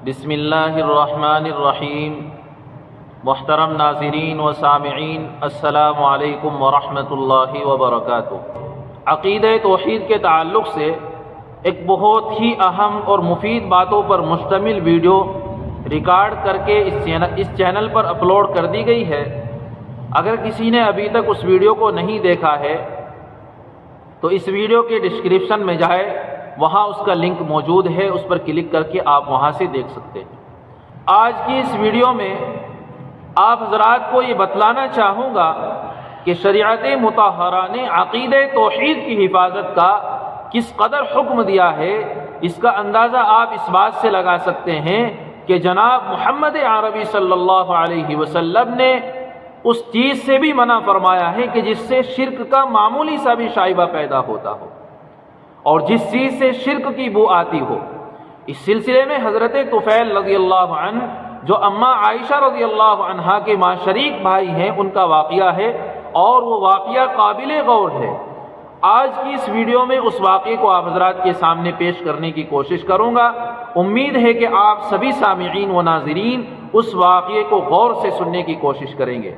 بسم اللہ الرحمن الرحیم۔ محترم ناظرین و سامعین، السلام علیکم ورحمۃ اللہ وبرکاتہ۔ عقیدہ توحید کے تعلق سے ایک بہت ہی اہم اور مفید باتوں پر مشتمل ویڈیو ریکارڈ کر کے اس چینل پر اپلوڈ کر دی گئی ہے۔ اگر کسی نے ابھی تک اس ویڈیو کو نہیں دیکھا ہے تو اس ویڈیو کے ڈسکرپشن میں جائے، وہاں اس کا لنک موجود ہے، اس پر کلک کر کے آپ وہاں سے دیکھ سکتے ہیں۔ آج کی اس ویڈیو میں آپ حضرات کو یہ بتلانا چاہوں گا کہ شریعت مطہرہ نے عقیدہ توحید کی حفاظت کا کس قدر حکم دیا ہے۔ اس کا اندازہ آپ اس بات سے لگا سکتے ہیں کہ جناب محمد عربی صلی اللہ علیہ وسلم نے اس چیز سے بھی منع فرمایا ہے کہ جس سے شرک کا معمولی سا بھی شائبہ پیدا ہوتا ہو اور جس چیز سے شرک کی بو آتی ہو۔ اس سلسلے میں حضرت طفیل رضی اللہ عنہ جو اماں عائشہ رضی اللہ عنہا کے ماں شریک بھائی ہیں، ان کا واقعہ ہے اور وہ واقعہ قابل غور ہے۔ آج کی اس ویڈیو میں اس واقعے کو آپ حضرات کے سامنے پیش کرنے کی کوشش کروں گا۔ امید ہے کہ آپ سبھی سامعین و ناظرین اس واقعے کو غور سے سننے کی کوشش کریں گے۔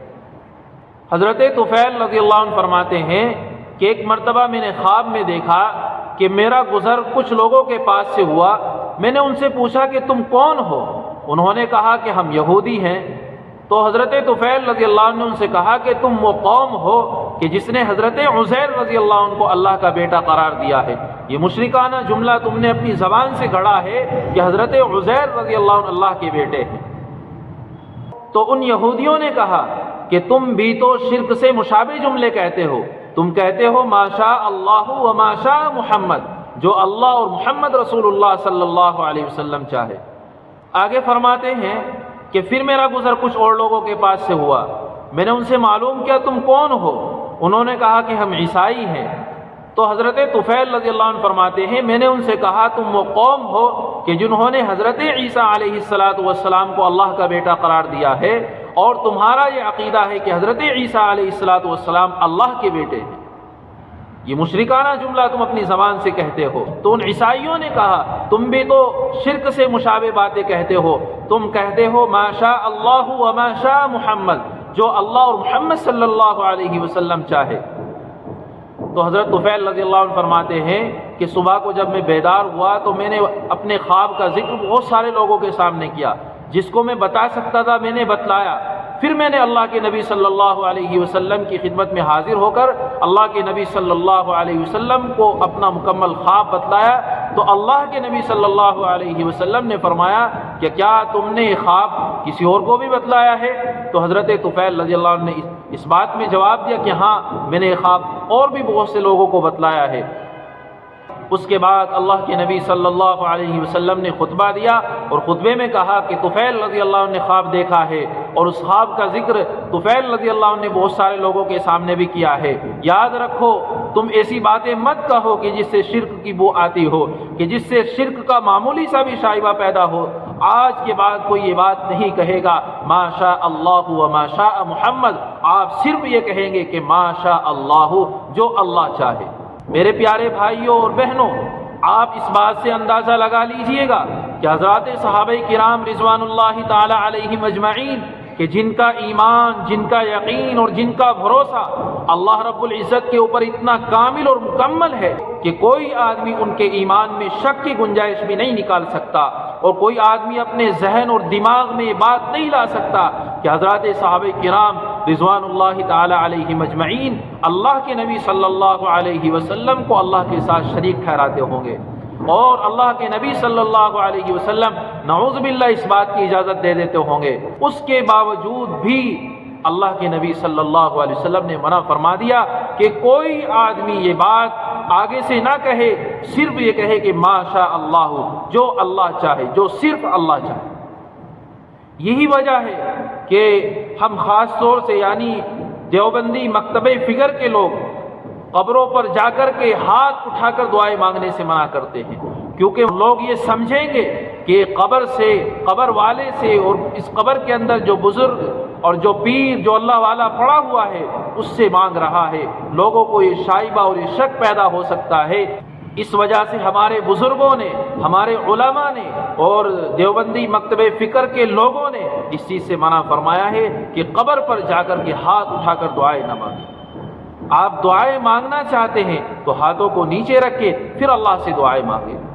حضرت طفیل رضی اللہ عنہ فرماتے ہیں کہ ایک مرتبہ میں نے خواب میں دیکھا کہ میرا گزر کچھ لوگوں کے پاس سے ہوا۔ میں نے ان سے پوچھا کہ تم کون ہو؟ انہوں نے کہا کہ ہم یہودی ہیں۔ تو حضرت طفیل رضی اللہ عنہ نے ان سے کہا کہ تم وہ قوم ہو کہ جس نے حضرت عزیر رضی اللہ عنہ کو اللہ کا بیٹا قرار دیا ہے۔ یہ مشرکانہ جملہ تم نے اپنی زبان سے گھڑا ہے کہ حضرت عزیر رضی اللہ عنہ اللہ کے بیٹے ہیں۔ تو ان یہودیوں نے کہا کہ تم بھی تو شرک سے مشابہ جملے کہتے ہو، تم کہتے ہو ما شاء اللہ و ما شاء محمد، جو اللہ اور محمد رسول اللہ صلی اللہ علیہ وسلم چاہے۔ آگے فرماتے ہیں کہ پھر میرا گزر کچھ اور لوگوں کے پاس سے ہوا۔ میں نے ان سے معلوم کیا تم کون ہو؟ انہوں نے کہا کہ ہم عیسائی ہیں۔ تو حضرت طفیل رضی اللہ عنہ فرماتے ہیں میں نے ان سے کہا تم وہ قوم ہو کہ جنہوں نے حضرت عیسیٰ علیہ السلام کو اللہ کا بیٹا قرار دیا ہے اور تمہارا یہ عقیدہ ہے کہ حضرت عیسیٰ علیہ السلام اللہ کے بیٹے ہیں۔ یہ مشرکانہ جملہ تم اپنی زبان سے کہتے ہو۔ تو ان عیسائیوں نے کہا تم بھی تو شرک سے مشابہ باتیں کہتے ہو، تم کہتے ہو ما شاء اللہ و ما شاء محمد، جو اللہ اور محمد صلی اللہ علیہ وسلم چاہے۔ تو حضرت طفیل رضی اللہ عنہ فرماتے ہیں کہ صبح کو جب میں بیدار ہوا تو میں نے اپنے خواب کا ذکر بہت سارے لوگوں کے سامنے کیا، جس کو میں بتا سکتا تھا میں نے بتلایا۔ پھر میں نے اللہ کے نبی صلی اللہ علیہ وسلم کی خدمت میں حاضر ہو کر اللہ کے نبی صلی اللہ علیہ وسلم کو اپنا مکمل خواب بتلایا۔ تو اللہ کے نبی صلی اللہ علیہ وسلم نے فرمایا کہ کیا تم نے یہ خواب کسی اور کو بھی بتلایا ہے؟ تو حضرت طفیل رضی اللہ عنہ نے اس بات میں جواب دیا کہ ہاں، میں نے یہ خواب اور بھی بہت سے لوگوں کو بتلایا ہے۔ اس کے بعد اللہ کے نبی صلی اللہ علیہ وسلم نے خطبہ دیا اور خطبے میں کہا کہ طفیل رضی اللہ عنہ نے خواب دیکھا ہے، اور اس خواب کا ذکر طفیل رضی اللہ عنہ نے بہت سارے لوگوں کے سامنے بھی کیا ہے۔ یاد رکھو تم ایسی باتیں مت کہو کہ جس سے شرک کی بو آتی ہو، کہ جس سے شرک کا معمولی سا بھی شائبہ پیدا ہو۔ آج کے بعد کوئی یہ بات نہیں کہے گا ما شاء اللہ و ما شاء محمد، آپ صرف یہ کہیں گے کہ ما شاء اللہ، جو اللہ چاہے۔ میرے پیارے بھائیوں اور بہنوں، آپ اس بات سے اندازہ لگا لیجئے گا کہ حضرات صحابہ کرام رضوان اللہ تعالی علیہم اجمعین کہ جن کا ایمان، جن کا یقین اور جن کا بھروسہ اللہ رب العزت کے اوپر اتنا کامل اور مکمل ہے کہ کوئی آدمی ان کے ایمان میں شک کی گنجائش بھی نہیں نکال سکتا، اور کوئی آدمی اپنے ذہن اور دماغ میں یہ بات نہیں لا سکتا کہ حضرات صحابہ کرام رضوان اللہ تعالی علیہم اجمعین اللہ کے نبی صلی اللہ علیہ وسلم کو اللہ کے ساتھ شریک ٹھہراتے ہوں گے، اور اللہ کے نبی صلی اللہ علیہ وسلم نعوذ باللہ اس بات کی اجازت دے دیتے ہوں گے۔ اس کے باوجود بھی اللہ کے نبی صلی اللہ علیہ وسلم نے منع فرما دیا کہ کوئی آدمی یہ بات آگے سے نہ کہے، صرف یہ کہے کہ ما شاء اللہ، جو اللہ چاہے، جو صرف اللہ چاہے۔ یہی وجہ ہے کہ ہم خاص طور سے یعنی دیوبندی مکتبہ فکر کے لوگ قبروں پر جا کر کے ہاتھ اٹھا کر دعائیں مانگنے سے منع کرتے ہیں، کیونکہ لوگ یہ سمجھیں گے کہ قبر سے، قبر والے سے، اور اس قبر کے اندر جو بزرگ اور جو پیر، جو اللہ والا پڑا ہوا ہے، اس سے مانگ رہا ہے۔ لوگوں کو یہ شائبہ اور یہ شک پیدا ہو سکتا ہے اس وجہ سے ہمارے بزرگوں نے، ہمارے علماء نے اور دیوبندی مکتب فکر کے لوگوں نے اس چیز سے منع فرمایا ہے کہ قبر پر جا کر کے ہاتھ اٹھا کر دعائیں نہ مانگیں۔ آپ دعائیں مانگنا چاہتے ہیں تو ہاتھوں کو نیچے رکھے پھر اللہ سے دعائیں مانگیں۔